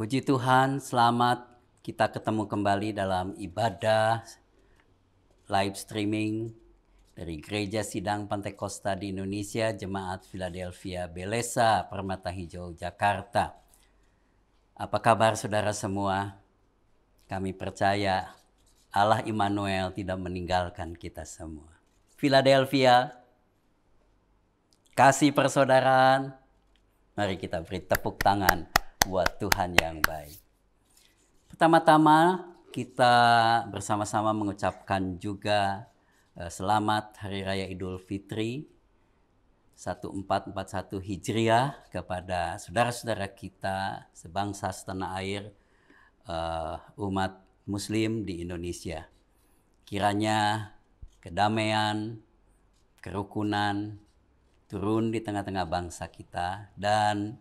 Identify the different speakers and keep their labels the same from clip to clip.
Speaker 1: Puji Tuhan, selamat kita ketemu kembali dalam ibadah live streaming dari Gereja Sidang Pantai Kosta di Indonesia, Jemaat Philadelphia Belesa, Permata Hijau, Jakarta. Apa kabar saudara semua? Kami percaya Allah Immanuel tidak meninggalkan kita semua. Philadelphia, kasih persaudaraan, mari kita beri tepuk tangan buat Tuhan yang baik. Pertama-tama kita bersama-sama mengucapkan juga selamat Hari Raya Idul Fitri 1441 Hijriah kepada saudara-saudara kita sebangsa setanah air, umat Muslim di Indonesia. Kiranya kedamaian, kerukunan turun di tengah-tengah bangsa kita dan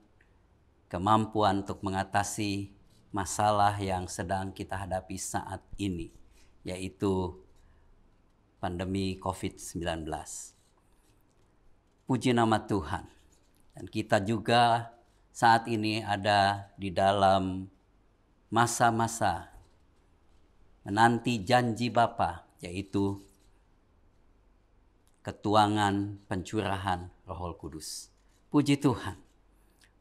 Speaker 1: kemampuan untuk mengatasi masalah yang sedang kita hadapi saat ini, yaitu pandemi COVID-19. Puji nama Tuhan. Dan kita juga saat ini ada di dalam masa-masa menanti janji Bapa, yaitu ketuangan pencurahan Roh Kudus. Puji Tuhan.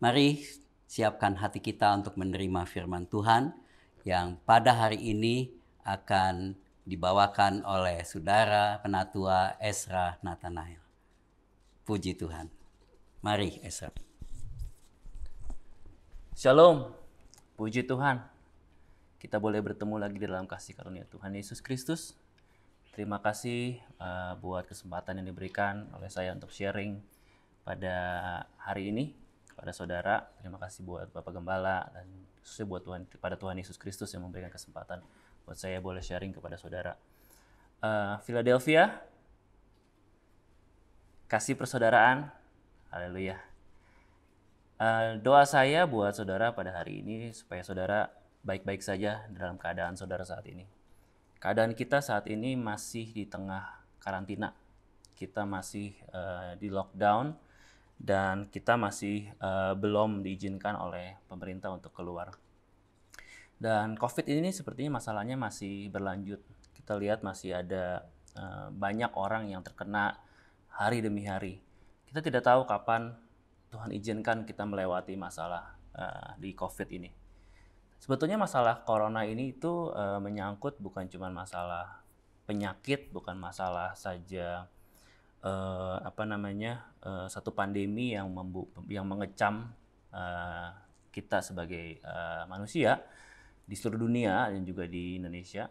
Speaker 1: Mari siapkan hati kita untuk menerima firman Tuhan yang pada hari ini akan dibawakan oleh Saudara Penatua Ezra Nathanael. Puji Tuhan. Mari Ezra.
Speaker 2: Shalom, puji Tuhan. Kita boleh bertemu lagi dalam kasih karunia Tuhan Yesus Kristus. Terima kasih buat kesempatan yang diberikan oleh saya untuk sharing pada hari ini kepada saudara. Terima kasih buat Bapak Gembala dan khususnya buat Tuhan Yesus Kristus yang memberikan kesempatan buat saya boleh sharing kepada saudara. Philadelphia, kasih persaudaraan, haleluya. Doa saya buat saudara pada hari ini supaya saudara baik-baik saja dalam keadaan saudara saat ini. Keadaan kita saat ini masih di tengah karantina. Kita masih di lockdown dan kita masih belum diizinkan oleh pemerintah untuk keluar. Dan COVID ini sepertinya masalahnya masih berlanjut. Kita lihat masih ada banyak orang yang terkena hari demi hari. Kita tidak tahu kapan Tuhan izinkan kita melewati masalah di COVID ini. Sebetulnya masalah corona ini itu menyangkut bukan cuma masalah penyakit, bukan masalah saja satu pandemi yang mengecam kita sebagai manusia di seluruh dunia dan juga di Indonesia.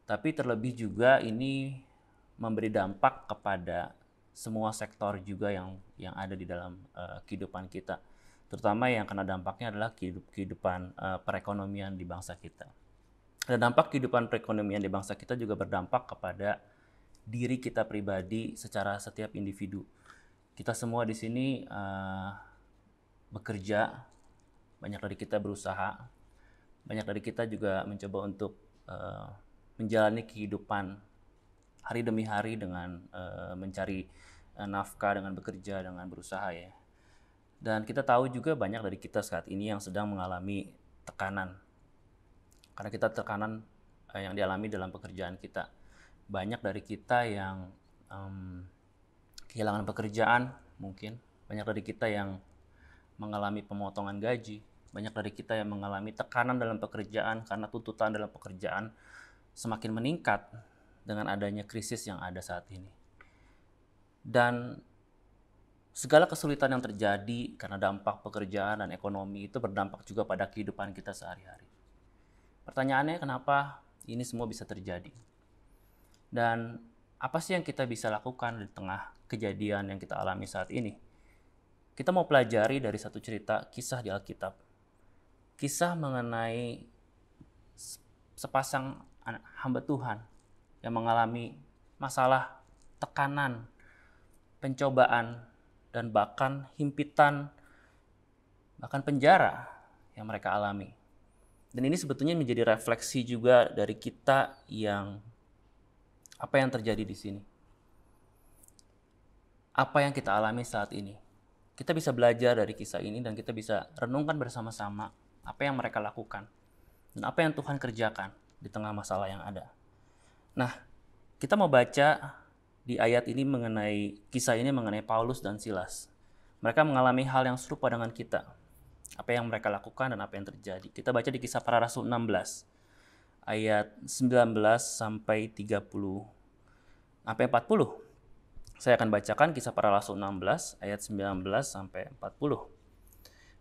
Speaker 2: Tapi terlebih juga ini memberi dampak kepada semua sektor juga yang ada di dalam kehidupan kita. Terutama yang kena dampaknya adalah kehidupan perekonomian di bangsa kita. Dan dampak kehidupan perekonomian di bangsa kita juga berdampak kepada diri kita pribadi secara setiap individu. Kita semua di sini bekerja, banyak dari kita berusaha, banyak dari kita juga mencoba untuk menjalani kehidupan hari demi hari dengan mencari nafkah, dengan bekerja, dengan berusaha ya. Dan kita tahu juga banyak dari kita saat ini yang sedang mengalami tekanan. Karena kita tekanan yang dialami dalam pekerjaan kita. Banyak dari kita yang kehilangan pekerjaan mungkin. Banyak dari kita yang mengalami pemotongan gaji. Banyak dari kita yang mengalami tekanan dalam pekerjaan karena tuntutan dalam pekerjaan semakin meningkat dengan adanya krisis yang ada saat ini. Dan segala kesulitan yang terjadi karena dampak pekerjaan dan ekonomi itu berdampak juga pada kehidupan kita sehari-hari. Pertanyaannya kenapa ini semua bisa terjadi? Dan apa sih yang kita bisa lakukan di tengah kejadian yang kita alami saat ini? Kita mau pelajari dari satu cerita kisah di Alkitab. Kisah mengenai sepasang hamba Tuhan yang mengalami masalah, tekanan, pencobaan, dan bahkan himpitan, bahkan penjara yang mereka alami. Dan ini sebetulnya menjadi refleksi juga dari kita yang apa yang terjadi di sini. Apa yang kita alami saat ini. Kita bisa belajar dari kisah ini dan kita bisa renungkan bersama-sama apa yang mereka lakukan, dan apa yang Tuhan kerjakan di tengah masalah yang ada. Nah, kita mau baca di ayat ini kisah ini mengenai Paulus dan Silas. Mereka mengalami hal yang serupa dengan kita. Apa yang mereka lakukan dan apa yang terjadi. Kita baca di Kisah Para Rasul 16 ayat 19 sampai 30 sampai 40. Saya akan bacakan Kisah Para Rasul 16 ayat 19 sampai 40.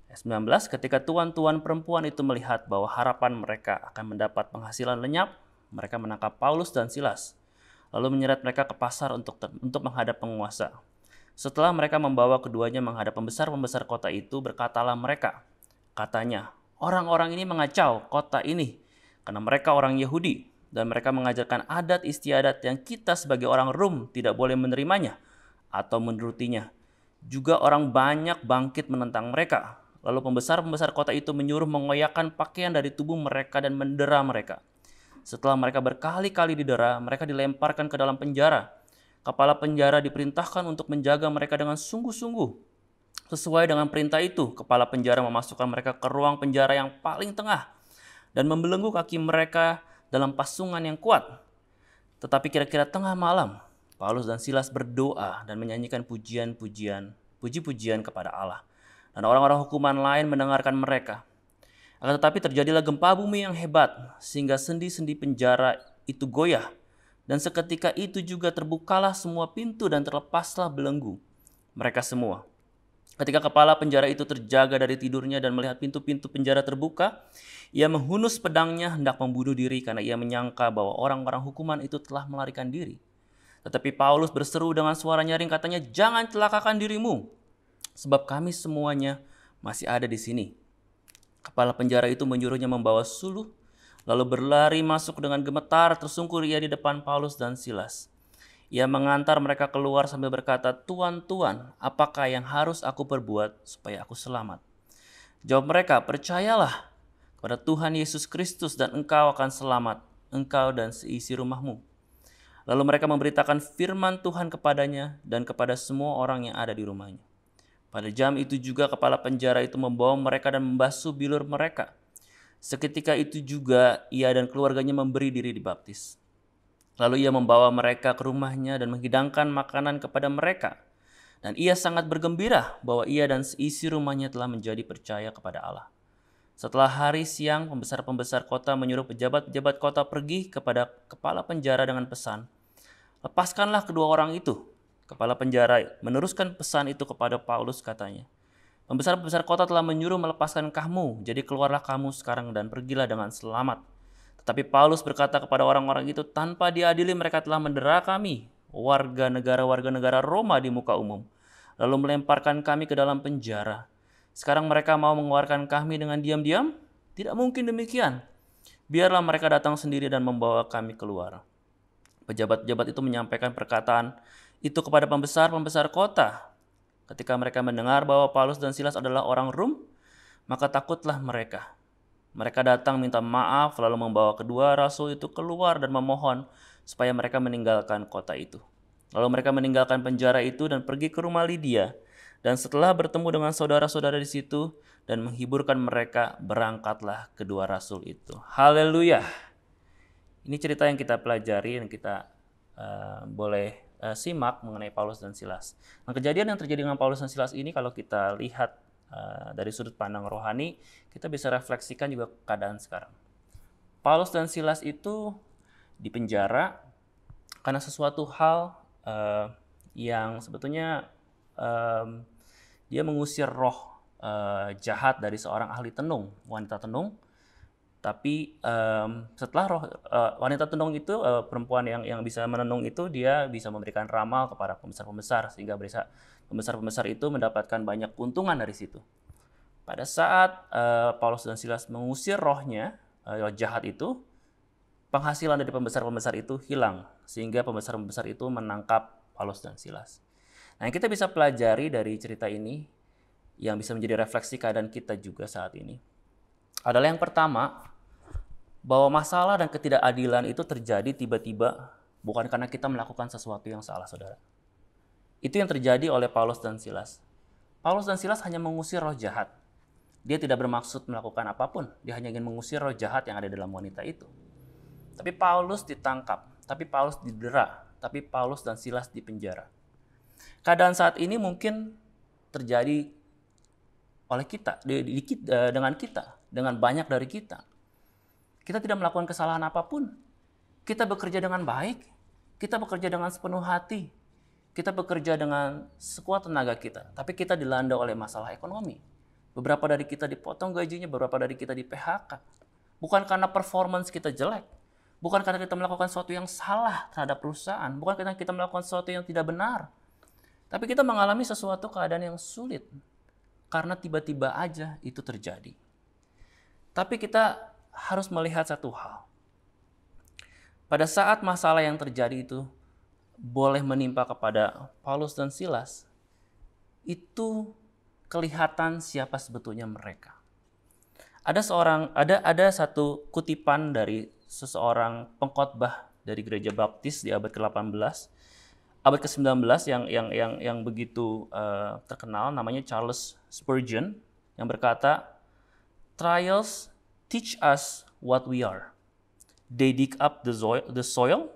Speaker 2: Ayat 19, ketika tuan-tuan perempuan itu melihat bahwa harapan mereka akan mendapat penghasilan lenyap, mereka menangkap Paulus dan Silas, lalu menyeret mereka ke pasar untuk menghadap penguasa. Setelah mereka membawa keduanya menghadap pembesar-pembesar kota itu, berkatalah mereka, katanya, orang-orang ini mengacau kota ini karena mereka orang Yahudi dan mereka mengajarkan adat istiadat yang kita sebagai orang Rom tidak boleh menerimanya atau menurutinya. Juga orang banyak bangkit menentang mereka. Lalu pembesar-pembesar kota itu menyuruh mengoyakkan pakaian dari tubuh mereka dan mendera mereka. Setelah mereka berkali-kali didera, mereka dilemparkan ke dalam penjara. Kepala penjara diperintahkan untuk menjaga mereka dengan sungguh-sungguh. Sesuai dengan perintah itu, kepala penjara memasukkan mereka ke ruang penjara yang paling tengah dan membelenggu kaki mereka dalam pasungan yang kuat. Tetapi kira-kira tengah malam, Paulus dan Silas berdoa dan menyanyikan puji-pujian kepada Allah. Dan orang-orang hukuman lain mendengarkan mereka. Akan tetapi terjadilah gempa bumi yang hebat, sehingga sendi-sendi penjara itu goyah. Dan seketika itu juga terbukalah semua pintu dan terlepaslah belenggu mereka semua. Ketika kepala penjara itu terjaga dari tidurnya dan melihat pintu-pintu penjara terbuka, ia menghunus pedangnya hendak membunuh diri karena ia menyangka bahwa orang-orang hukuman itu telah melarikan diri. Tetapi Paulus berseru dengan suara nyaring, katanya, "Jangan celakakan dirimu, sebab kami semuanya masih ada di sini." Kepala penjara itu menyuruhnya membawa suluh, lalu berlari masuk dengan gemetar, tersungkur ia di depan Paulus dan Silas. Ia mengantar mereka keluar sambil berkata, "Tuan-tuan, apakah yang harus aku perbuat supaya aku selamat?" Jawab mereka, "Percayalah kepada Tuhan Yesus Kristus dan engkau akan selamat, engkau dan seisi rumahmu." Lalu mereka memberitakan firman Tuhan kepadanya dan kepada semua orang yang ada di rumahnya. Pada jam itu juga kepala penjara itu membawa mereka dan membasuh bilur mereka. Seketika itu juga ia dan keluarganya memberi diri dibaptis. Lalu ia membawa mereka ke rumahnya dan menghidangkan makanan kepada mereka. Dan ia sangat bergembira bahwa ia dan seisi rumahnya telah menjadi percaya kepada Allah. Setelah hari siang, pembesar-pembesar kota menyuruh pejabat-pejabat kota pergi kepada kepala penjara dengan pesan, "Lepaskanlah kedua orang itu." Kepala penjara meneruskan pesan itu kepada Paulus, katanya, "Pembesar-pembesar kota telah menyuruh melepaskan kamu, jadi keluarlah kamu sekarang dan pergilah dengan selamat." Tetapi Paulus berkata kepada orang-orang itu, "Tanpa diadili mereka telah mendera kami, warga negara Roma di muka umum, lalu melemparkan kami ke dalam penjara. Sekarang mereka mau mengeluarkan kami dengan diam-diam? Tidak mungkin demikian. Biarlah mereka datang sendiri dan membawa kami keluar." Pejabat-pejabat itu menyampaikan perkataan itu kepada pembesar-pembesar kota. Ketika mereka mendengar bahwa Paulus dan Silas adalah orang Rom, maka takutlah mereka. Mereka datang minta maaf lalu membawa kedua rasul itu keluar dan memohon supaya mereka meninggalkan kota itu. Lalu mereka meninggalkan penjara itu dan pergi ke rumah Lydia. Dan setelah bertemu dengan saudara-saudara di situ dan menghiburkan mereka, berangkatlah kedua rasul itu. Haleluya. Ini cerita yang kita pelajari dan kita boleh simak mengenai Paulus dan Silas. Nah, kejadian yang terjadi dengan Paulus dan Silas ini kalau kita lihat dari sudut pandang rohani, kita bisa refleksikan juga keadaan sekarang. Paulus dan Silas itu di penjara karena sesuatu hal yang sebetulnya dia mengusir roh jahat dari seorang ahli tenung, wanita tenung. Tapi setelah wanita tenung itu, perempuan yang bisa menenung itu, dia bisa memberikan ramal kepada pembesar-pembesar sehingga pembesar-pembesar itu mendapatkan banyak keuntungan dari situ. Pada saat Paulus dan Silas mengusir rohnya, roh jahat itu, penghasilan dari pembesar-pembesar itu hilang sehingga pembesar-pembesar itu menangkap Paulus dan Silas. Nah, yang kita bisa pelajari dari cerita ini yang bisa menjadi refleksi keadaan kita juga saat ini adalah yang pertama, bahwa masalah dan ketidakadilan itu terjadi tiba-tiba bukan karena kita melakukan sesuatu yang salah, saudara. Itu yang terjadi oleh Paulus dan Silas. Paulus dan Silas hanya mengusir roh jahat. Dia tidak bermaksud melakukan apapun. Dia hanya ingin mengusir roh jahat yang ada dalam wanita itu. Tapi Paulus ditangkap, tapi Paulus didera, tapi Paulus dan Silas dipenjara. Keadaan saat ini mungkin terjadi oleh kita, dengan kita, dengan banyak dari kita. Kita tidak melakukan kesalahan apapun. Kita bekerja dengan baik, kita bekerja dengan sepenuh hati, kita bekerja dengan sekuat tenaga kita. Tapi kita dilanda oleh masalah ekonomi. Beberapa dari kita dipotong gajinya, beberapa dari kita di PHK. Bukan karena performance kita jelek, bukan karena kita melakukan sesuatu yang salah terhadap perusahaan, bukan karena kita melakukan sesuatu yang tidak benar. Tapi kita mengalami sesuatu keadaan yang sulit karena tiba-tiba aja itu terjadi. Tapi kita harus melihat satu hal. Pada saat masalah yang terjadi itu boleh menimpa kepada Paulus dan Silas, itu kelihatan siapa sebetulnya mereka. Ada satu kutipan dari seseorang pengkhotbah dari gereja Baptis di abad ke-18, abad ke-19 yang begitu terkenal, namanya Charles Spurgeon, yang berkata, "Trials teach us what we are. They dig up the soil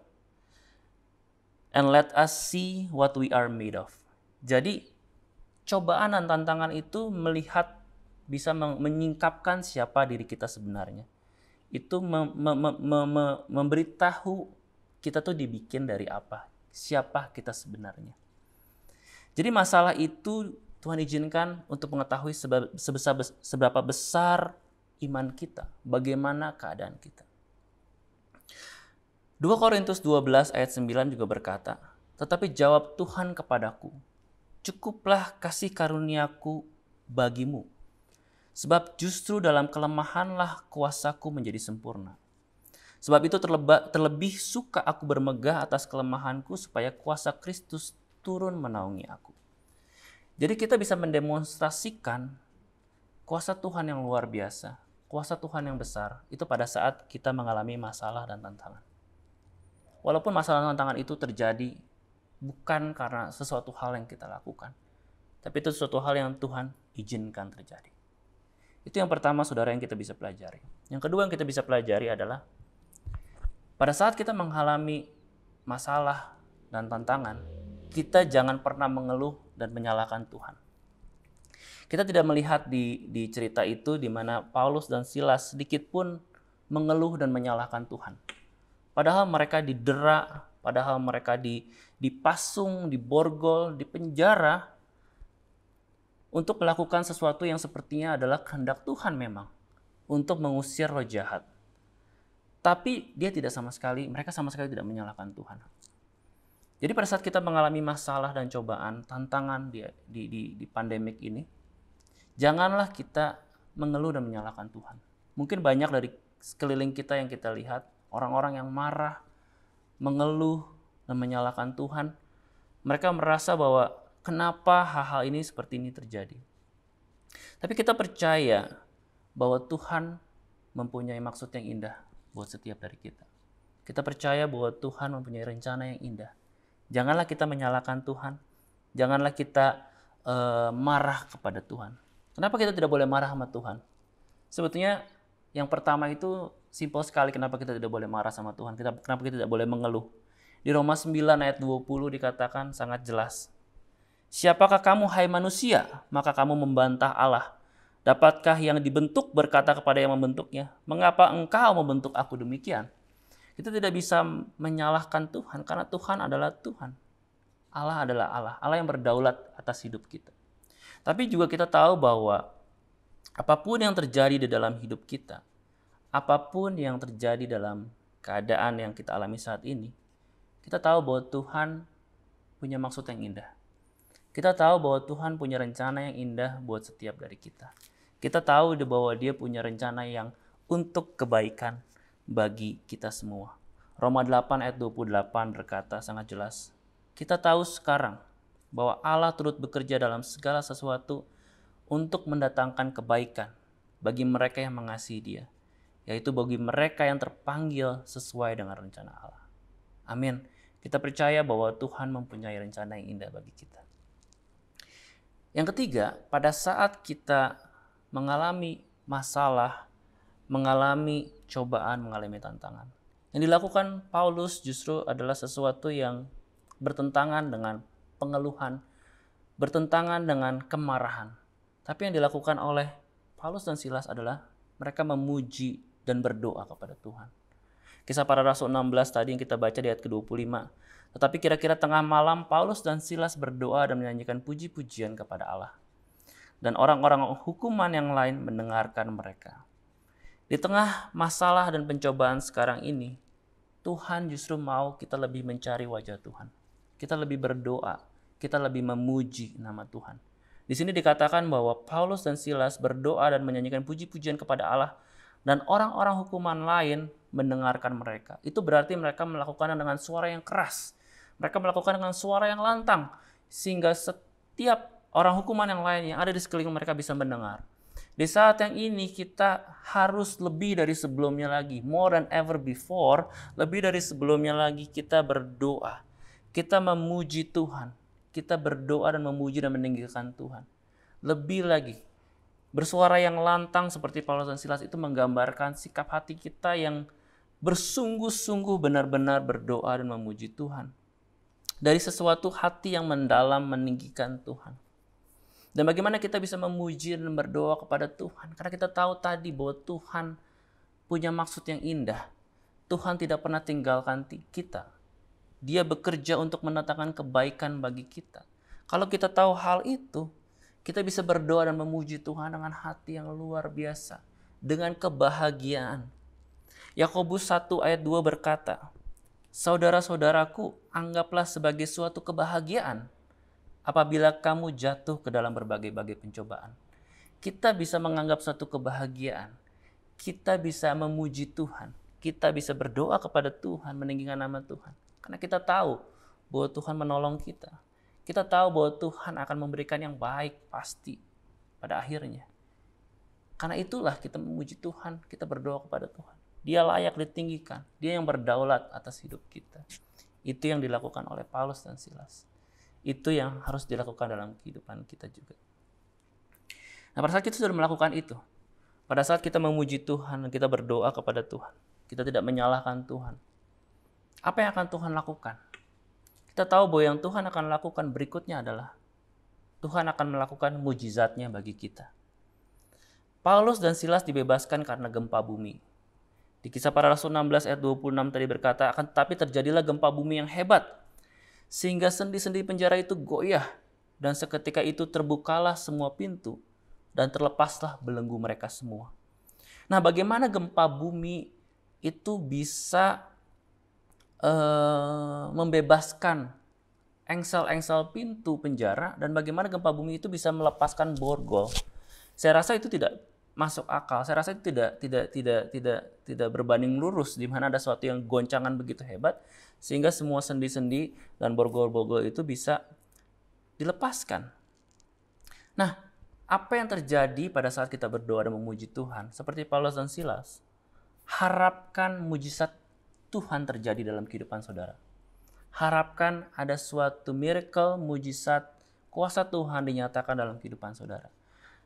Speaker 2: and let us see what we are made of." Jadi cobaan dan tantangan itu bisa menyingkapkan siapa diri kita sebenarnya. Itu memberitahu kita tuh dibikin dari apa, siapa kita sebenarnya. Jadi masalah itu Tuhan izinkan untuk mengetahui seberapa besar iman kita, bagaimana keadaan kita. 2 Korintus 12 ayat 9 juga berkata, "Tetapi jawab Tuhan kepadaku, cukuplah kasih karuniaku bagimu. Sebab justru dalam kelemahanlah kuasaku menjadi sempurna. Sebab itu terlebih suka aku bermegah atas kelemahanku supaya kuasa Kristus turun menaungi aku." Jadi kita bisa mendemonstrasikan kuasa Tuhan yang luar biasa, kuasa Tuhan yang besar, itu pada saat kita mengalami masalah dan tantangan. Walaupun masalah dan tantangan itu terjadi bukan karena sesuatu hal yang kita lakukan, tapi itu sesuatu hal yang Tuhan izinkan terjadi. Itu yang pertama, saudara, yang kita bisa pelajari. Yang kedua yang kita bisa pelajari adalah pada saat kita mengalami masalah dan tantangan, kita jangan pernah mengeluh dan menyalahkan Tuhan. Kita tidak melihat di cerita itu di mana Paulus dan Silas sedikit pun mengeluh dan menyalahkan Tuhan. Padahal mereka didera, padahal mereka dipasung, diborgol, dipenjara untuk melakukan sesuatu yang sepertinya adalah kehendak Tuhan memang, untuk mengusir roh jahat. Tapi mereka sama sekali tidak menyalahkan Tuhan. Jadi pada saat kita mengalami masalah dan cobaan, tantangan di pandemik ini, janganlah kita mengeluh dan menyalahkan Tuhan. Mungkin banyak dari sekeliling kita yang kita lihat, orang-orang yang marah, mengeluh, dan menyalahkan Tuhan. Mereka merasa bahwa kenapa hal-hal ini seperti ini terjadi. Tapi kita percaya bahwa Tuhan mempunyai maksud yang indah buat setiap dari kita. Kita percaya bahwa Tuhan mempunyai rencana yang indah. Janganlah kita menyalahkan Tuhan. Janganlah kita marah kepada Tuhan. Kenapa kita tidak boleh marah sama Tuhan? Sebetulnya yang pertama itu simpel sekali, kenapa kita tidak boleh marah sama Tuhan. Kenapa kita tidak boleh mengeluh. Di Roma 9 ayat 20 dikatakan sangat jelas. "Siapakah kamu, hai manusia, maka kamu membantah Allah? Dapatkah yang dibentuk berkata kepada yang membentuknya, mengapa engkau membentuk aku demikian?" Kita tidak bisa menyalahkan Tuhan karena Tuhan adalah Tuhan. Allah adalah Allah. Allah yang berdaulat atas hidup kita. Tapi juga kita tahu bahwa apapun yang terjadi di dalam hidup kita, apapun yang terjadi dalam keadaan yang kita alami saat ini, kita tahu bahwa Tuhan punya maksud yang indah. Kita tahu bahwa Tuhan punya rencana yang indah buat setiap dari kita. Kita tahu bahwa Dia punya rencana yang untuk kebaikan bagi kita semua. Roma 8 ayat 28 berkata sangat jelas, kita tahu sekarang bahwa Allah turut bekerja dalam segala sesuatu untuk mendatangkan kebaikan bagi mereka yang mengasihi Dia, yaitu bagi mereka yang terpanggil sesuai dengan rencana Allah. Amin. Kita percaya bahwa Tuhan mempunyai rencana yang indah bagi kita. Yang ketiga, pada saat kita mengalami masalah, mengalami cobaan, mengalami tantangan. Yang dilakukan Paulus justru adalah sesuatu yang bertentangan dengan pengeluhan, bertentangan dengan kemarahan. Tapi yang dilakukan oleh Paulus dan Silas adalah mereka memuji dan berdoa kepada Tuhan. Kisah Para Rasul 16 tadi yang kita baca di ayat ke-25. Tetapi kira-kira tengah malam Paulus dan Silas berdoa dan menyanyikan puji-pujian kepada Allah. Dan orang-orang hukuman yang lain mendengarkan mereka. Di tengah masalah dan pencobaan sekarang ini, Tuhan justru mau kita lebih mencari wajah Tuhan. Kita lebih berdoa, kita lebih memuji nama Tuhan. Di sini dikatakan bahwa Paulus dan Silas berdoa dan menyanyikan puji-pujian kepada Allah, dan orang-orang hukuman lain mendengarkan mereka. Itu berarti mereka melakukannya dengan suara yang keras. Mereka melakukan dengan suara yang lantang, sehingga setiap orang hukuman yang lain yang ada di sekeliling mereka bisa mendengar. Di saat yang ini kita harus lebih dari sebelumnya lagi, more than ever before, lebih dari sebelumnya lagi kita berdoa. Kita memuji Tuhan, kita berdoa dan memuji dan meninggikan Tuhan. Lebih lagi, bersuara yang lantang seperti Paulus dan Silas itu menggambarkan sikap hati kita yang bersungguh-sungguh benar-benar berdoa dan memuji Tuhan. Dari sesuatu hati yang mendalam meninggikan Tuhan. Dan bagaimana kita bisa memuji dan berdoa kepada Tuhan? Karena kita tahu tadi bahwa Tuhan punya maksud yang indah. Tuhan tidak pernah tinggalkan kita. Dia bekerja untuk mendatangkan kebaikan bagi kita. Kalau kita tahu hal itu, kita bisa berdoa dan memuji Tuhan dengan hati yang luar biasa. Dengan kebahagiaan. Yakobus 1 ayat 2 berkata, "Saudara-saudaraku, anggaplah sebagai suatu kebahagiaan apabila kamu jatuh ke dalam berbagai-bagai pencobaan." Kita bisa menganggap suatu kebahagiaan. Kita bisa memuji Tuhan. Kita bisa berdoa kepada Tuhan, meninggikan nama Tuhan. Karena kita tahu bahwa Tuhan menolong kita. Kita tahu bahwa Tuhan akan memberikan yang baik pasti pada akhirnya. Karena itulah kita memuji Tuhan, kita berdoa kepada Tuhan. Dia layak ditinggikan. Dia yang berdaulat atas hidup kita. Itu yang dilakukan oleh Paulus dan Silas. Itu yang harus dilakukan dalam kehidupan kita juga. Nah, pada saat kita sudah melakukan itu, pada saat kita memuji Tuhan, kita berdoa kepada Tuhan, kita tidak menyalahkan Tuhan, apa yang akan Tuhan lakukan? Kita tahu bahwa yang Tuhan akan lakukan berikutnya adalah Tuhan akan melakukan mujizatnya bagi kita. Paulus dan Silas dibebaskan karena gempa bumi. Di Kisah Para Rasul 16 ayat 26 tadi berkata, akan tetapi terjadilah gempa bumi yang hebat, sehingga sendi-sendi penjara itu goyah, dan seketika itu terbukalah semua pintu, dan terlepaslah belenggu mereka semua. Nah, bagaimana gempa bumi itu bisa membebaskan engsel-engsel pintu penjara, dan bagaimana gempa bumi itu bisa melepaskan borgol? Saya rasa itu tidak masuk akal. Saya rasa itu tidak berbanding lurus, di mana ada sesuatu yang goncangan begitu hebat sehingga semua sendi-sendi dan borgol-borgol itu bisa dilepaskan. Nah, apa yang terjadi pada saat kita berdoa dan memuji Tuhan? Seperti Paulus dan Silas, harapkan mujizat Tuhan terjadi dalam kehidupan saudara. Harapkan ada suatu miracle, mujizat, kuasa Tuhan dinyatakan dalam kehidupan saudara.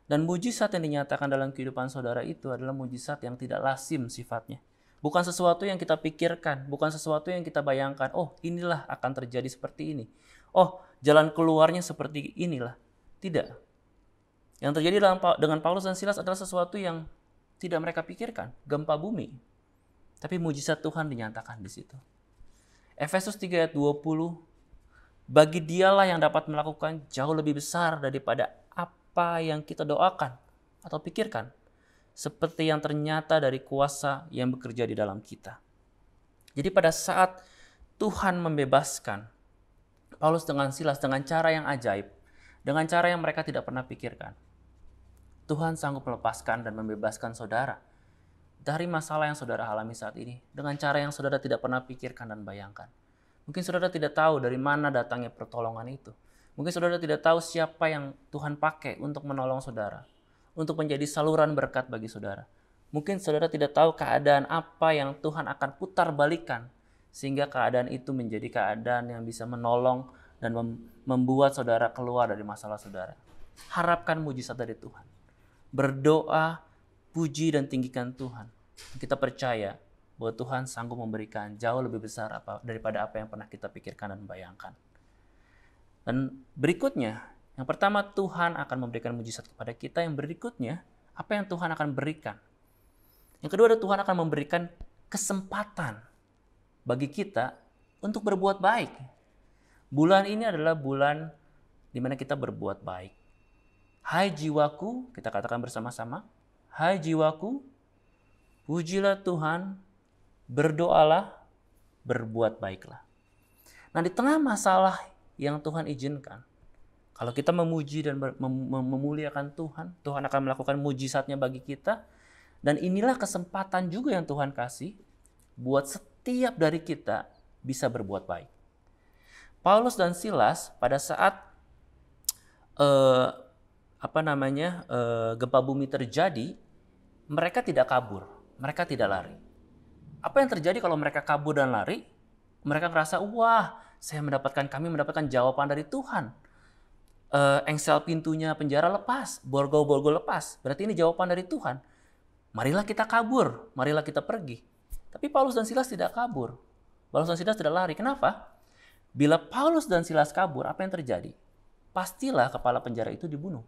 Speaker 2: Dan mujizat yang dinyatakan dalam kehidupan saudara itu adalah mujizat yang tidak lazim sifatnya. Bukan sesuatu yang kita pikirkan, bukan sesuatu yang kita bayangkan, oh inilah akan terjadi seperti ini. Oh, jalan keluarnya seperti inilah. Tidak. Yang terjadi dengan Paulus dan Silas adalah sesuatu yang tidak mereka pikirkan, gempa bumi. Tapi mujizat Tuhan dinyatakan di situ. Efesus 3 ayat 20, bagi dialah yang dapat melakukan jauh lebih besar daripada apa yang kita doakan atau pikirkan, seperti yang ternyata dari kuasa yang bekerja di dalam kita. Jadi pada saat Tuhan membebaskan Paulus dengan Silas dengan cara yang ajaib, dengan cara yang mereka tidak pernah pikirkan, Tuhan sanggup melepaskan dan membebaskan saudara dari masalah yang saudara alami saat ini dengan cara yang saudara tidak pernah pikirkan dan bayangkan. Mungkin saudara tidak tahu dari mana datangnya pertolongan itu. Mungkin saudara tidak tahu siapa yang Tuhan pakai untuk menolong saudara, untuk menjadi saluran berkat bagi saudara. Mungkin saudara tidak tahu keadaan apa yang Tuhan akan putar balikan, sehingga keadaan itu menjadi keadaan yang bisa menolong dan membuat saudara keluar dari masalah saudara. Harapkan mujizat dari Tuhan. berdoa, puji dan tinggikan Tuhan. Kita percaya bahwa Tuhan sanggup memberikan jauh lebih besar daripada apa yang pernah kita pikirkan dan bayangkan. Dan berikutnya, yang pertama Tuhan akan memberikan mujizat kepada kita. Yang berikutnya, apa yang Tuhan akan berikan? Yang kedua adalah Tuhan akan memberikan kesempatan bagi kita untuk berbuat baik. Bulan ini adalah bulan di mana kita berbuat baik. Hai jiwaku, kita katakan bersama-sama. Hai jiwaku, pujilah Tuhan, berdoalah, berbuat baiklah. Nah, di tengah masalah yang Tuhan izinkan, kalau kita memuji dan memuliakan Tuhan, Tuhan akan melakukan mujizatnya bagi kita. Dan inilah kesempatan juga yang Tuhan kasih buat setiap dari kita bisa berbuat baik. Paulus dan Silas pada saat gempa bumi terjadi, mereka tidak kabur, mereka tidak lari. Apa yang terjadi kalau mereka kabur dan lari? Mereka merasa, wah, kami mendapatkan jawaban dari Tuhan. Engsel pintunya penjara lepas, borgol-borgol lepas. Berarti ini jawaban dari Tuhan. Marilah kita kabur, marilah kita pergi. Tapi Paulus dan Silas tidak kabur. Paulus dan Silas tidak lari. Kenapa? Bila Paulus dan Silas kabur, apa yang terjadi? Pastilah kepala penjara itu dibunuh.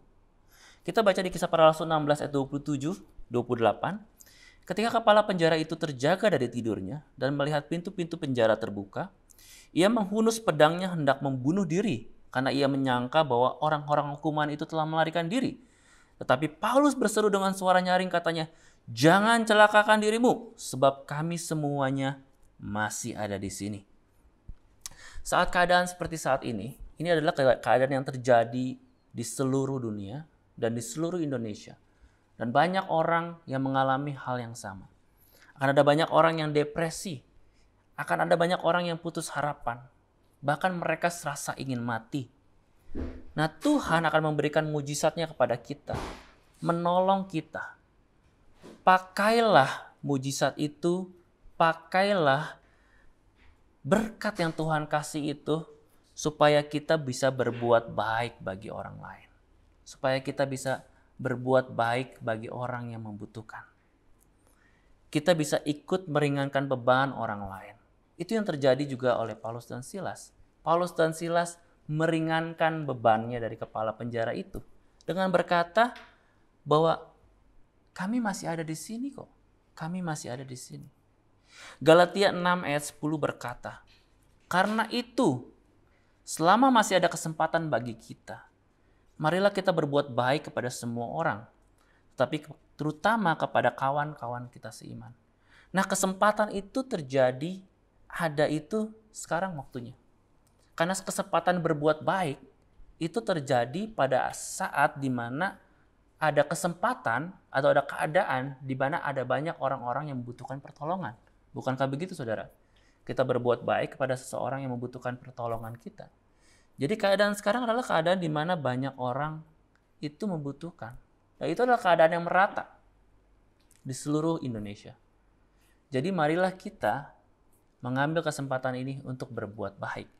Speaker 2: Kita baca di Kisah Para Rasul 16 ayat 27-28. Ketika kepala penjara itu terjaga dari tidurnya dan melihat pintu-pintu penjara terbuka, ia menghunus pedangnya hendak membunuh diri karena ia menyangka bahwa orang-orang hukuman itu telah melarikan diri. Tetapi Paulus berseru dengan suara nyaring, katanya, "Jangan celakakan dirimu, sebab kami semuanya masih ada di sini." Saat keadaan seperti saat ini adalah keadaan yang terjadi di seluruh dunia dan di seluruh Indonesia. Dan banyak orang yang mengalami hal yang sama. Akan ada banyak orang yang depresi. Akan ada banyak orang yang putus harapan. Bahkan mereka serasa ingin mati. Nah, Tuhan akan memberikan mujizatnya kepada kita. Menolong kita. Pakailah mujizat itu. Pakailah berkat yang Tuhan kasih itu. Supaya kita bisa berbuat baik bagi orang lain. Supaya kita bisa berbuat baik bagi orang yang membutuhkan. Kita bisa ikut meringankan beban orang lain. Itu yang terjadi juga oleh Paulus dan Silas. Paulus dan Silas meringankan bebannya dari kepala penjara itu dengan berkata bahwa kami masih ada di sini kok. Kami masih ada di sini. Galatia 6 ayat 10 berkata, "Karena itu, selama masih ada kesempatan bagi kita, marilah kita berbuat baik kepada semua orang, tetapi terutama kepada kawan-kawan kita seiman." Nah, kesempatan itu terjadi, ada itu sekarang waktunya. Karena kesempatan berbuat baik itu terjadi pada saat di mana ada kesempatan atau ada keadaan di mana ada banyak orang-orang yang membutuhkan pertolongan. Bukankah begitu, saudara? Kita berbuat baik kepada seseorang yang membutuhkan pertolongan kita. Jadi keadaan sekarang adalah keadaan di mana banyak orang itu membutuhkan. Dan itu adalah keadaan yang merata di seluruh Indonesia. Jadi marilah kita mengambil kesempatan ini untuk berbuat baik.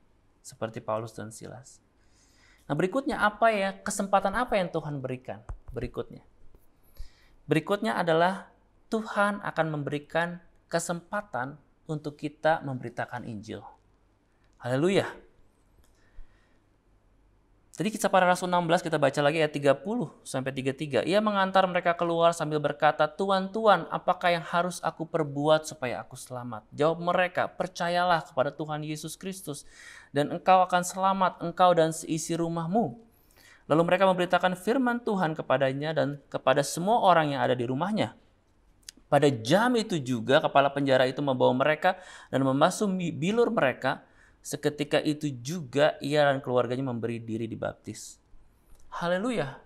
Speaker 2: Seperti Paulus dan Silas. Nah, berikutnya kesempatan apa yang Tuhan berikan? Berikutnya adalah Tuhan akan memberikan kesempatan untuk kita memberitakan Injil. Haleluya. Jadi Kisah Para Rasul 16 kita baca lagi ayat 30-33. Ia mengantar mereka keluar sambil berkata, "Tuan, Tuan, apakah yang harus aku perbuat supaya aku selamat?" Jawab mereka, "Percayalah kepada Tuhan Yesus Kristus dan engkau akan selamat, engkau dan seisi rumahmu." Lalu mereka memberitakan firman Tuhan kepadanya dan kepada semua orang yang ada di rumahnya. Pada jam itu juga kepala penjara itu membawa mereka dan membasuh bilur mereka. Seketika itu juga ia dan keluarganya memberi diri dibaptis. Haleluya.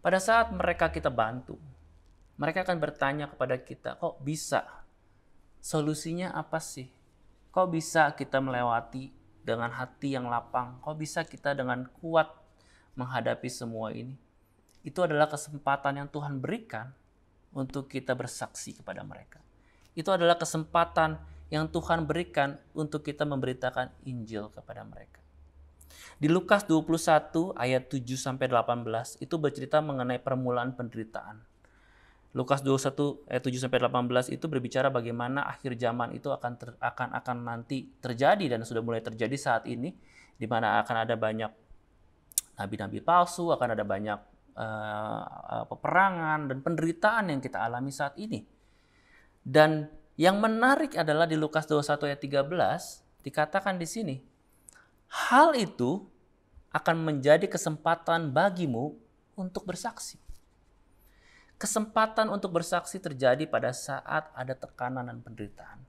Speaker 2: Pada saat mereka kita bantu, mereka akan bertanya kepada kita, kok bisa? Solusinya apa sih? Kok bisa kita melewati dengan hati yang lapang? Kok bisa kita dengan kuat menghadapi semua ini? Itu adalah kesempatan yang Tuhan berikan untuk kita bersaksi kepada mereka. Itu adalah kesempatan yang Tuhan berikan untuk kita memberitakan Injil kepada mereka. Di Lukas 21 ayat 7-18 itu bercerita mengenai permulaan penderitaan. Lukas 21 ayat 7 sampai 18 itu berbicara bagaimana akhir zaman itu akan nanti terjadi dan sudah mulai terjadi saat ini, di mana akan ada banyak nabi-nabi palsu, akan ada banyak peperangan dan penderitaan yang kita alami saat ini. Dan yang menarik adalah di Lukas 21 ayat 13 dikatakan di sini, hal itu akan menjadi kesempatan bagimu untuk bersaksi. Kesempatan untuk bersaksi terjadi pada saat ada tekanan dan penderitaan.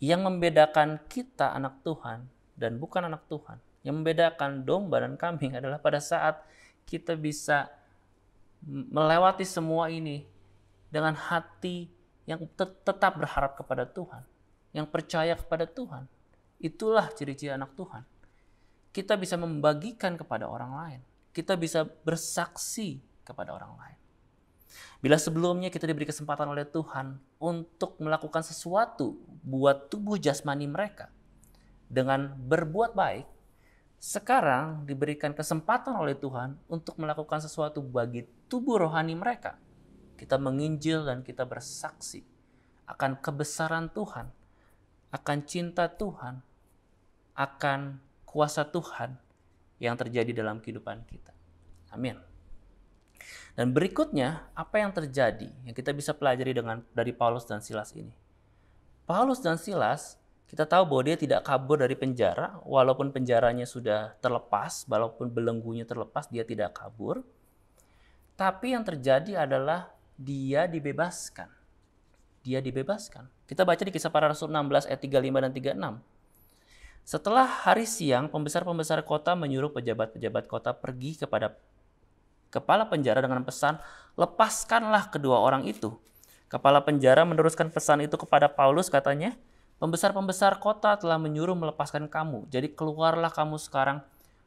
Speaker 2: Yang membedakan kita anak Tuhan dan bukan anak Tuhan, yang membedakan domba dan kambing adalah pada saat kita bisa melewati semua ini dengan hati yang tetap berharap kepada Tuhan, yang percaya kepada Tuhan. Itulah ciri-ciri anak Tuhan. Kita bisa membagikan kepada orang lain. Kita bisa bersaksi kepada orang lain. Bila sebelumnya kita diberi kesempatan oleh Tuhan untuk melakukan sesuatu buat tubuh jasmani mereka dengan berbuat baik, sekarang diberikan kesempatan oleh Tuhan untuk melakukan sesuatu bagi tubuh rohani mereka. Kita menginjil dan kita bersaksi akan kebesaran Tuhan, akan cinta Tuhan, akan kuasa Tuhan yang terjadi dalam kehidupan kita. Amin. Dan berikutnya, apa yang terjadi yang kita bisa pelajari dari Paulus dan Silas ini? Paulus dan Silas, kita tahu bahwa dia tidak kabur dari penjara, walaupun penjaranya sudah terlepas, walaupun belenggunya terlepas, dia tidak kabur. Tapi yang terjadi adalah dia dibebaskan. Dia dibebaskan. Kita baca di Kisah Para Rasul 16 ayat 35 dan 36. Setelah hari siang, pembesar-pembesar kota menyuruh pejabat-pejabat kota pergi kepada kepala penjara dengan pesan, lepaskanlah kedua orang itu. Kepala penjara meneruskan pesan itu kepada Paulus, katanya, pembesar-pembesar kota telah menyuruh melepaskan kamu. Jadi keluarlah kamu sekarang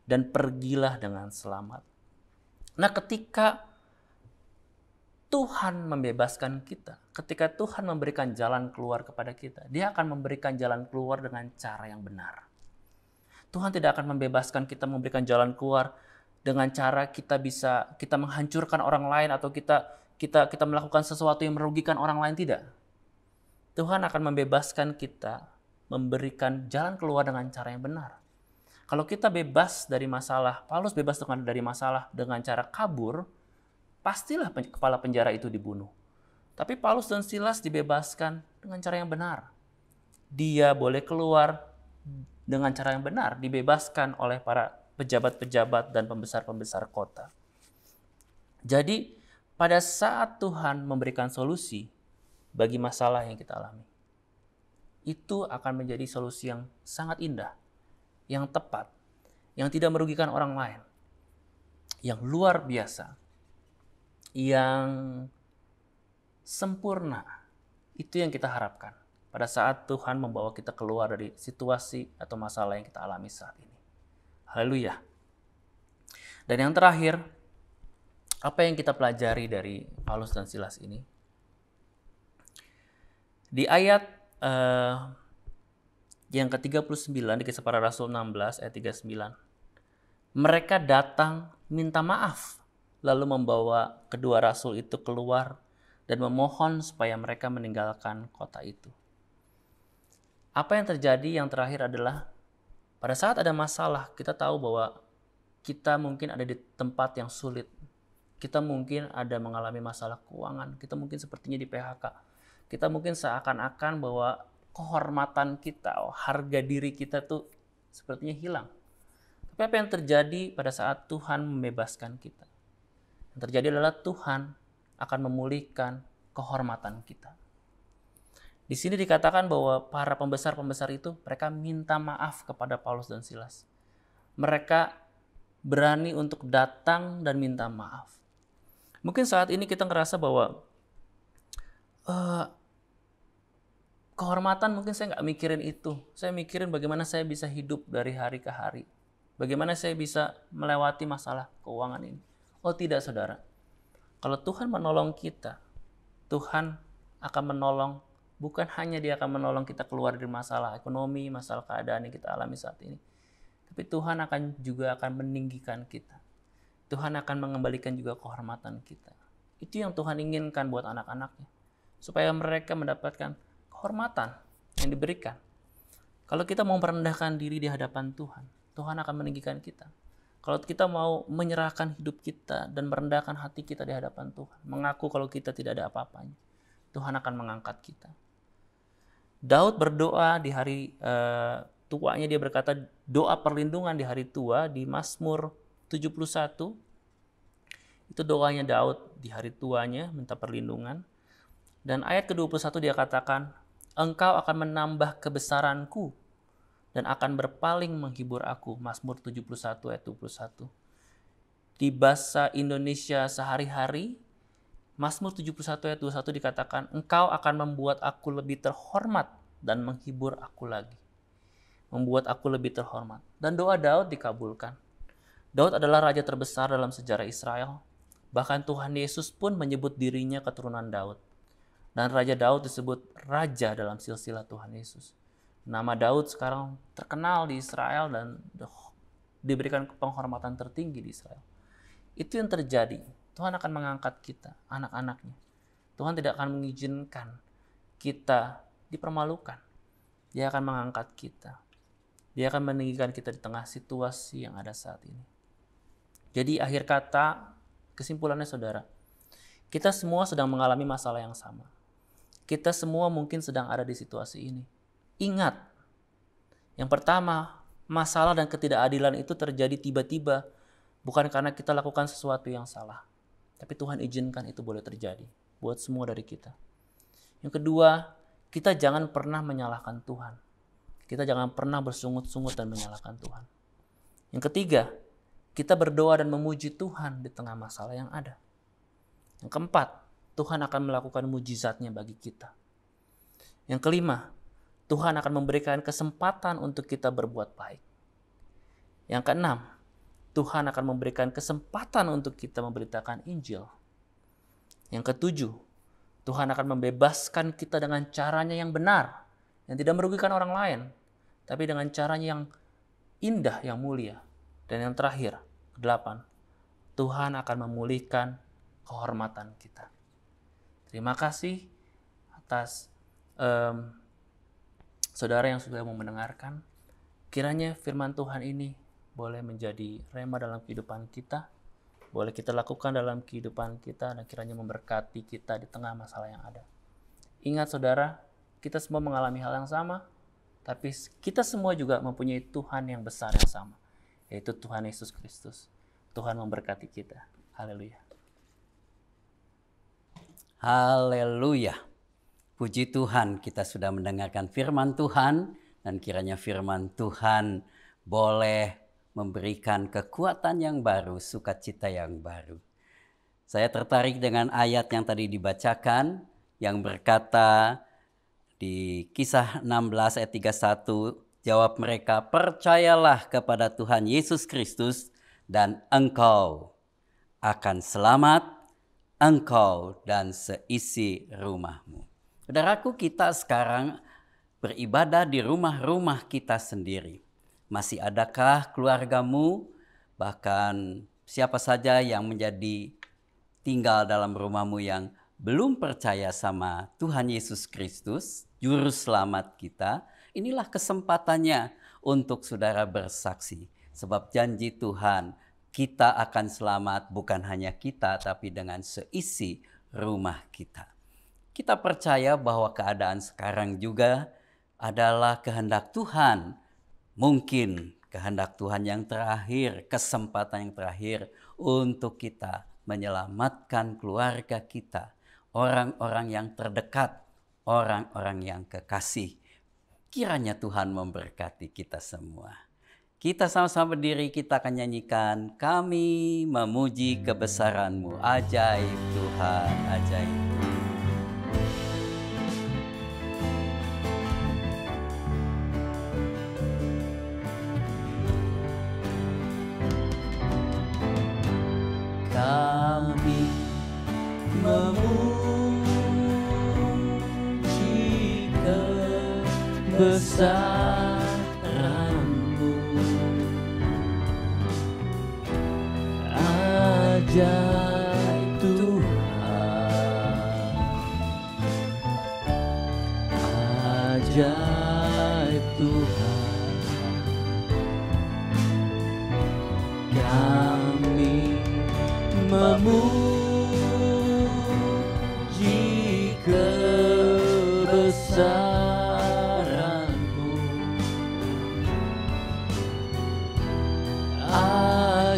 Speaker 2: dan pergilah dengan selamat. Nah, ketika Tuhan membebaskan kita, ketika Tuhan memberikan jalan keluar kepada kita, Dia akan memberikan jalan keluar dengan cara yang benar. Tuhan tidak akan membebaskan kita memberikan jalan keluar dengan cara kita menghancurkan orang lain atau kita melakukan sesuatu yang merugikan orang lain, tidak. Tuhan akan membebaskan kita memberikan jalan keluar dengan cara yang benar. Kalau kita bebas dari masalah, Paulus bebas dari masalah dengan cara kabur, pastilah kepala penjara itu dibunuh. Tapi Paulus dan Silas dibebaskan dengan cara yang benar. Dia boleh keluar dengan cara yang benar, dibebaskan oleh para pejabat-pejabat dan pembesar-pembesar kota. Jadi, pada saat Tuhan memberikan solusi bagi masalah yang kita alami, itu akan menjadi solusi yang sangat indah, yang tepat, yang tidak merugikan orang lain, yang luar biasa, yang sempurna. Itu yang kita harapkan pada saat Tuhan membawa kita keluar dari situasi atau masalah yang kita alami saat ini. Haleluya. Dan yang terakhir, apa yang kita pelajari dari Paulus dan Silas ini? Di ayat yang ke-39 di Kisah Para Rasul 16 ayat 39. Mereka datang minta maaf, lalu membawa kedua rasul itu keluar dan memohon supaya mereka meninggalkan kota itu. Apa yang terjadi yang terakhir adalah pada saat ada masalah, kita tahu bahwa kita mungkin ada di tempat yang sulit. Kita mungkin ada mengalami masalah keuangan. Kita mungkin sepertinya di PHK. Kita mungkin seakan-akan bahwa kehormatan kita, harga diri kita tuh sepertinya hilang. Tapi apa yang terjadi pada saat Tuhan membebaskan kita? Yang terjadi adalah Tuhan akan memulihkan kehormatan kita. Di sini dikatakan bahwa para pembesar-pembesar itu mereka minta maaf kepada Paulus dan Silas. Mereka berani untuk datang dan minta maaf. Mungkin saat ini kita ngerasa bahwa kehormatan mungkin saya nggak mikirin itu. Saya mikirin bagaimana saya bisa hidup dari hari ke hari. Bagaimana saya bisa melewati masalah keuangan ini. Oh tidak, saudara. Kalau Tuhan menolong kita, Tuhan akan menolong. Bukan hanya Dia akan menolong kita keluar dari masalah ekonomi, masalah keadaan yang kita alami saat ini. Tapi Tuhan juga akan meninggikan kita. Tuhan akan mengembalikan juga kehormatan kita. Itu yang Tuhan inginkan buat anak-anaknya. Supaya mereka mendapatkan kehormatan yang diberikan. Kalau kita mau merendahkan diri di hadapan Tuhan, Tuhan akan meninggikan kita. Kalau kita mau menyerahkan hidup kita dan merendahkan hati kita di hadapan Tuhan, mengaku kalau kita tidak ada apa-apanya, Tuhan akan mengangkat kita. Daud berdoa di hari tuanya, dia berkata doa perlindungan di hari tua di Mazmur 71. Itu doanya Daud di hari tuanya, minta perlindungan. Dan ayat ke-21 dia katakan, Engkau akan menambah kebesaranku dan akan berpaling menghibur aku. Mazmur 71 ayat 21. Di bahasa Indonesia sehari-hari, Mazmur 71 ayat 21 dikatakan, Engkau akan membuat aku lebih terhormat dan menghibur aku lagi. Membuat aku lebih terhormat. Dan doa Daud dikabulkan. Daud adalah raja terbesar dalam sejarah Israel. Bahkan Tuhan Yesus pun menyebut dirinya keturunan Daud. Dan Raja Daud disebut raja dalam silsilah Tuhan Yesus. Nama Daud sekarang terkenal di Israel dan diberikan penghormatan tertinggi di Israel. Itu yang terjadi. Tuhan akan mengangkat kita, anak-anaknya. Tuhan tidak akan mengizinkan kita dipermalukan. Dia akan mengangkat kita. Dia akan meninggikan kita di tengah situasi yang ada saat ini. Jadi akhir kata, kesimpulannya saudara, kita semua sedang mengalami masalah yang sama. Kita semua mungkin sedang ada di situasi ini. Ingat, yang pertama, masalah dan ketidakadilan itu terjadi tiba-tiba, bukan karena kita lakukan sesuatu yang salah. Tapi Tuhan izinkan itu boleh terjadi buat semua dari kita. Yang kedua, kita jangan pernah menyalahkan Tuhan. Kita jangan pernah bersungut-sungut dan menyalahkan Tuhan. Yang ketiga, kita berdoa dan memuji Tuhan di tengah masalah yang ada. Yang keempat, Tuhan akan melakukan mujizatnya bagi kita. Yang kelima, Tuhan akan memberikan kesempatan untuk kita berbuat baik. Yang keenam, Tuhan akan memberikan kesempatan untuk kita memberitakan Injil. Yang ketujuh, Tuhan akan membebaskan kita dengan caranya yang benar, yang tidak merugikan orang lain, tapi dengan caranya yang indah, yang mulia. Dan yang terakhir, kedelapan, Tuhan akan memulihkan kehormatan kita. Terima kasih atas saudara yang sudah mau mendengarkan. Kiranya firman Tuhan ini boleh menjadi rema dalam kehidupan kita. Boleh kita lakukan dalam kehidupan kita dan kiranya memberkati kita di tengah masalah yang ada. Ingat saudara, kita semua mengalami hal yang sama. Tapi kita semua juga mempunyai Tuhan yang besar yang sama. Yaitu Tuhan Yesus Kristus. Tuhan memberkati kita. Haleluya.
Speaker 1: Haleluya. Puji Tuhan, kita sudah mendengarkan firman Tuhan dan kiranya firman Tuhan boleh memberikan kekuatan yang baru, sukacita yang baru. Saya tertarik dengan ayat yang tadi dibacakan yang berkata di Kisah 16 ayat 31, jawab mereka, percayalah kepada Tuhan Yesus Kristus dan engkau akan selamat, engkau dan seisi rumahmu. Saudaraku, kita sekarang beribadah di rumah-rumah kita sendiri. Masih adakah keluargamu, bahkan siapa saja yang menjadi tinggal dalam rumahmu yang belum percaya sama Tuhan Yesus Kristus, Juru Selamat kita? Inilah kesempatannya untuk saudara bersaksi. Sebab janji Tuhan, kita akan selamat bukan hanya kita, tapi dengan seisi rumah kita. Kita percaya bahwa keadaan sekarang juga adalah kehendak Tuhan. Mungkin kehendak Tuhan yang terakhir, kesempatan yang terakhir untuk kita menyelamatkan keluarga kita, orang-orang yang terdekat, orang-orang yang kekasih. Kiranya Tuhan memberkati kita semua. Kita sama-sama berdiri, kita akan nyanyikan, kami memuji kebesaran-Mu, ajaib Tuhan, ajaib. Kami memuji kebesaran-Mu, ajaib Tuhan,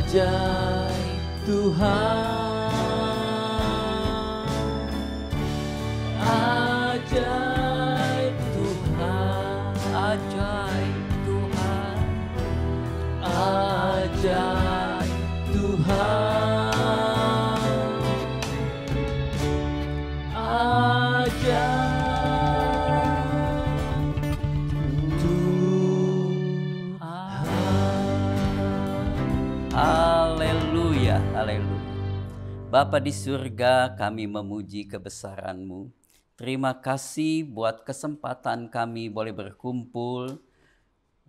Speaker 2: ajaib Tuhan, ajaib Tuhan, ajaib Tuhan, ajaib Tuhan, ajaib Tuhan.
Speaker 1: Haleluya, haleluya. Bapa di surga, kami memuji kebesaran-Mu. Terima kasih buat kesempatan kami boleh berkumpul.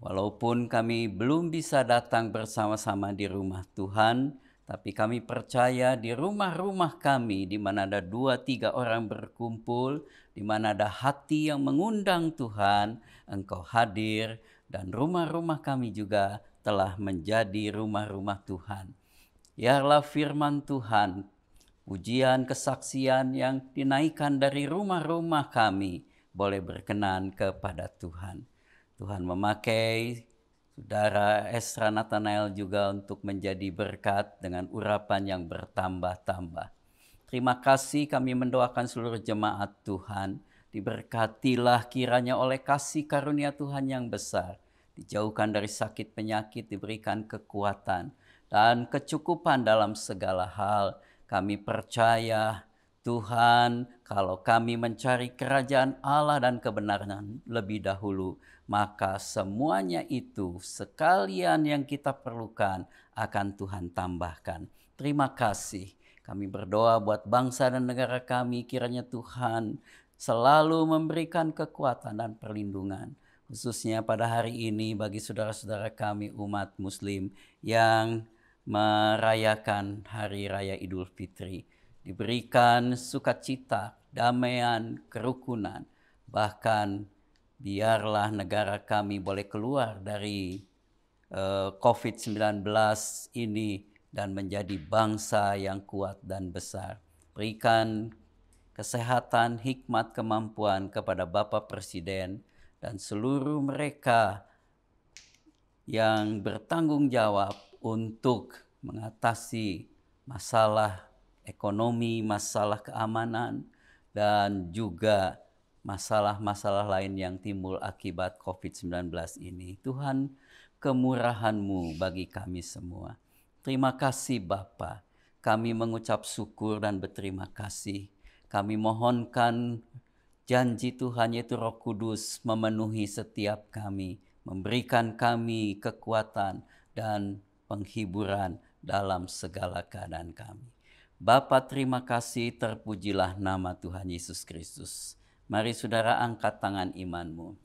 Speaker 1: Walaupun kami belum bisa datang bersama-sama di rumah Tuhan, tapi kami percaya di rumah-rumah kami di mana ada 2-3 orang berkumpul, di mana ada hati yang mengundang Tuhan, Engkau hadir, dan rumah-rumah kami juga telah menjadi rumah-rumah Tuhan. Biarlah firman Tuhan, pujian kesaksian yang dinaikkan dari rumah-rumah kami boleh berkenan kepada Tuhan. Tuhan memakai Saudara Esra Nathanael juga untuk menjadi berkat dengan urapan yang bertambah-tambah. Terima kasih, kami mendoakan seluruh jemaat Tuhan. Diberkatilah kiranya oleh kasih karunia Tuhan yang besar. Dijauhkan dari sakit penyakit, diberikan kekuatan dan kecukupan dalam segala hal. Kami percaya Tuhan, kalau kami mencari kerajaan Allah dan kebenaran lebih dahulu, maka semuanya itu sekalian yang kita perlukan akan Tuhan tambahkan. Terima kasih. Kami berdoa buat bangsa dan negara kami, kiranya Tuhan selalu memberikan kekuatan dan perlindungan. Khususnya pada hari ini bagi saudara-saudara kami umat Muslim yang merayakan Hari Raya Idul Fitri. Diberikan sukacita, damaian, kerukunan. Bahkan biarlah negara kami boleh keluar dari COVID-19 ini dan menjadi bangsa yang kuat dan besar. Berikan kesehatan, hikmat, kemampuan kepada Bapak Presiden dan seluruh mereka yang bertanggung jawab untuk mengatasi masalah ekonomi, masalah keamanan, dan juga masalah-masalah lain yang timbul akibat COVID-19 ini. Tuhan, kemurahan-Mu bagi kami semua. Terima kasih Bapa. Kami mengucap syukur dan berterima kasih. Kami mohonkan janji Tuhan yaitu Roh Kudus memenuhi setiap kami, memberikan kami kekuatan dan penghiburan dalam segala keadaan kami. Bapa, terima kasih, terpujilah nama Tuhan Yesus Kristus. Mari saudara angkat tangan imanmu.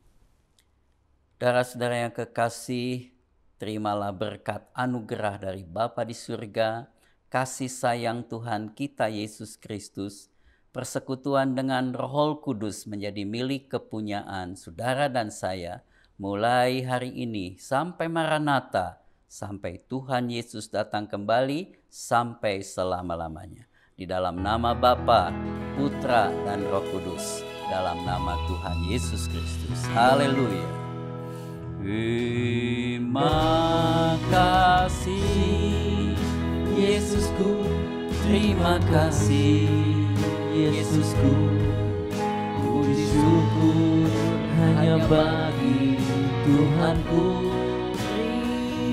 Speaker 1: Saudara-saudara yang kekasih, terimalah berkat anugerah dari Bapa di surga, kasih sayang Tuhan kita Yesus Kristus, persekutuan dengan Roh Kudus menjadi milik kepunyaan saudara dan saya, mulai hari ini sampai Maranatha, sampai Tuhan Yesus datang kembali, sampai selama-lamanya. Di dalam nama Bapa, Putra, dan Roh Kudus, dalam nama Tuhan Yesus Kristus. Haleluya. Terima kasih Yesusku, terima kasih Yesusku, puji syukur hanya bagi Tuhanku.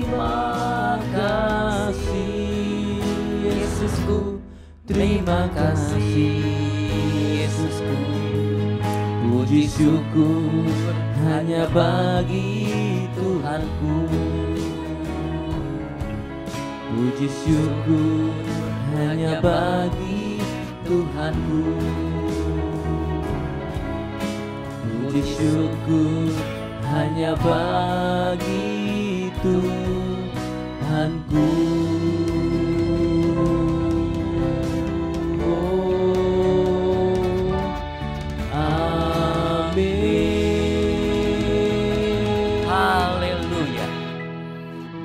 Speaker 1: Terima kasih Yesusku, terima kasih Yesusku, puji syukur hanya bagi Tuhanku. Puji syukur hanya bagi Tuhanku. Puji syukur hanya bagi Tuhanku.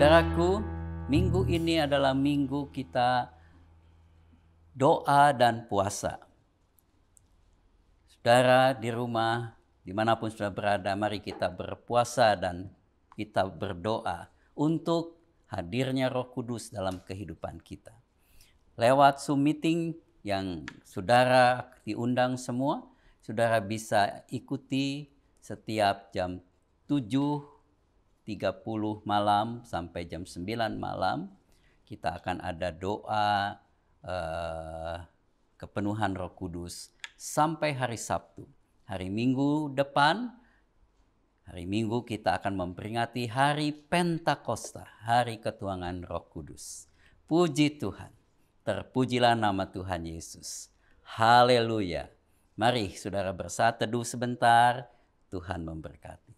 Speaker 1: Saudaraku, minggu ini adalah minggu kita doa dan puasa. Saudara di rumah, dimanapun sudah berada, mari kita berpuasa dan kita berdoa untuk hadirnya Roh Kudus dalam kehidupan kita. Lewat Zoom meeting yang saudara diundang semua, saudara bisa ikuti setiap jam 7.30 malam sampai jam 9 malam. Kita akan ada doa kepenuhan Roh Kudus sampai hari Sabtu. Hari Minggu depan, hari Minggu kita akan memperingati hari Pentakosta, hari ketuhanan Roh Kudus. Puji Tuhan, terpujilah nama Tuhan Yesus. Haleluya. Mari saudara bersatu teduh sebentar, Tuhan memberkati.